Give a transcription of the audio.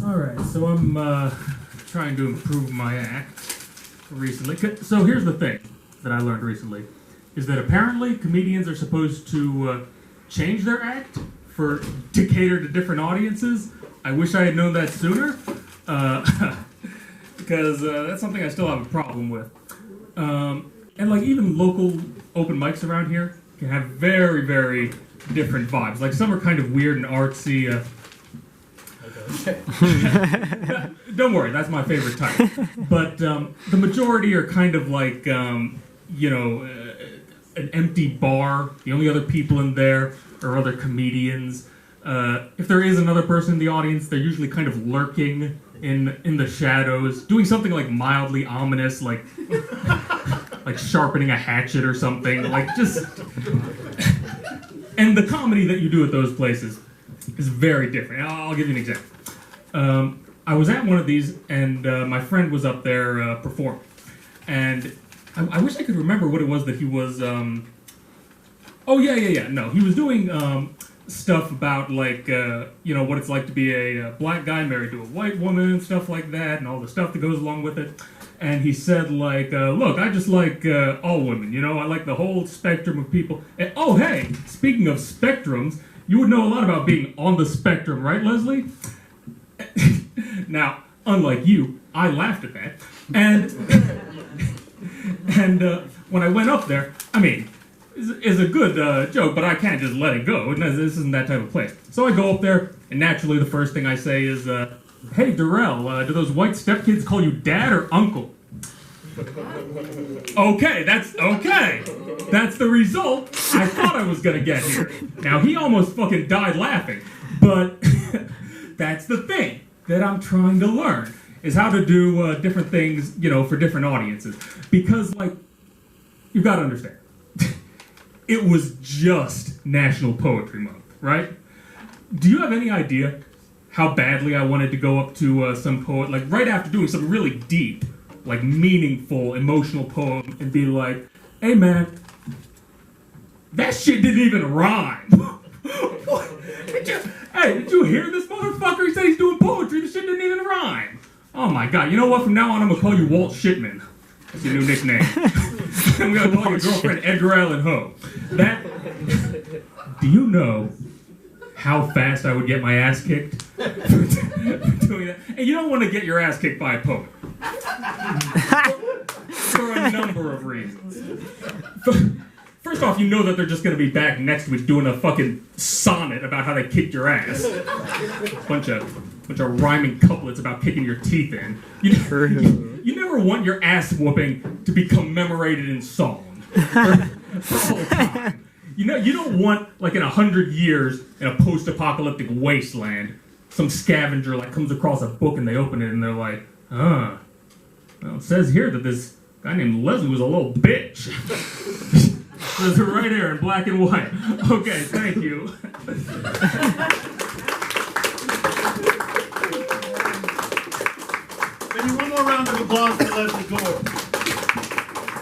Alright, so I'm trying to improve my act recently. So here's the thing that I learned recently, is that apparently comedians are supposed to change their act to cater to different audiences. I wish I had known that sooner, because that's something I still have a problem with. And like even local open mics around here can have very, very different vibes. Like some are kind of weird and artsy. Don't worry, that's my favorite type. But the majority are kind of like, an empty bar. The only other people in there are other comedians. If there is another person in the audience, they're usually kind of lurking in the shadows, doing something like mildly ominous, like sharpening a hatchet or something. Like just... And the comedy that you do at those places is very different. I'll give you an example. I was at one of these, and my friend was up there performing. And I wish I could remember what it was that he was... Oh, yeah. No, he was doing stuff about, like, what it's like to be a black guy married to a white woman, stuff like that, and all the stuff that goes along with it. And he said, like, look, I just like all women, I like the whole spectrum of people. And, oh, hey, speaking of spectrums, you would know a lot about being on the spectrum, right, Leslie? Now, unlike you, I laughed at that. And when I went up there, I mean, it's a good joke, but I can't just let it go. This isn't that type of place. So I go up there, and naturally the first thing I say is, hey, Darrell, do those white stepkids call you dad or uncle? Okay, that's the result I thought I was going to get here. Now, he almost fucking died laughing, but that's the thing that I'm trying to learn, is how to do different things, for different audiences. Because, like, you've got to understand, it was just National Poetry Month, right? Do you have any idea how badly I wanted to go up to some poet, like right after doing some really deep, like meaningful, emotional poem, and be like, hey man, that shit didn't even rhyme. Did you hear this motherfucker? He said he's doing poetry, the shit didn't even rhyme. Oh my god, you know what? From now on I'm gonna call you Walt Shitman. That's your new nickname. I'm gonna call your girlfriend Edgar Allan Poe. Do you know how fast I would get my ass kicked for doing that? And you don't want to get your ass kicked by a poet. For a number of reasons. First off, you know that they're just going to be back next week doing a fucking sonnet about how they kicked your ass. Bunch of rhyming couplets about kicking your teeth in. You never want your ass whooping to be commemorated in song for all time. You don't want, like in 100 years in a post-apocalyptic wasteland, some scavenger like comes across a book and they open it and they're like, well, it says here that this guy named Leslie was a little bitch. It says it right here in black and white. Okay, thank you. Maybe one more round of applause.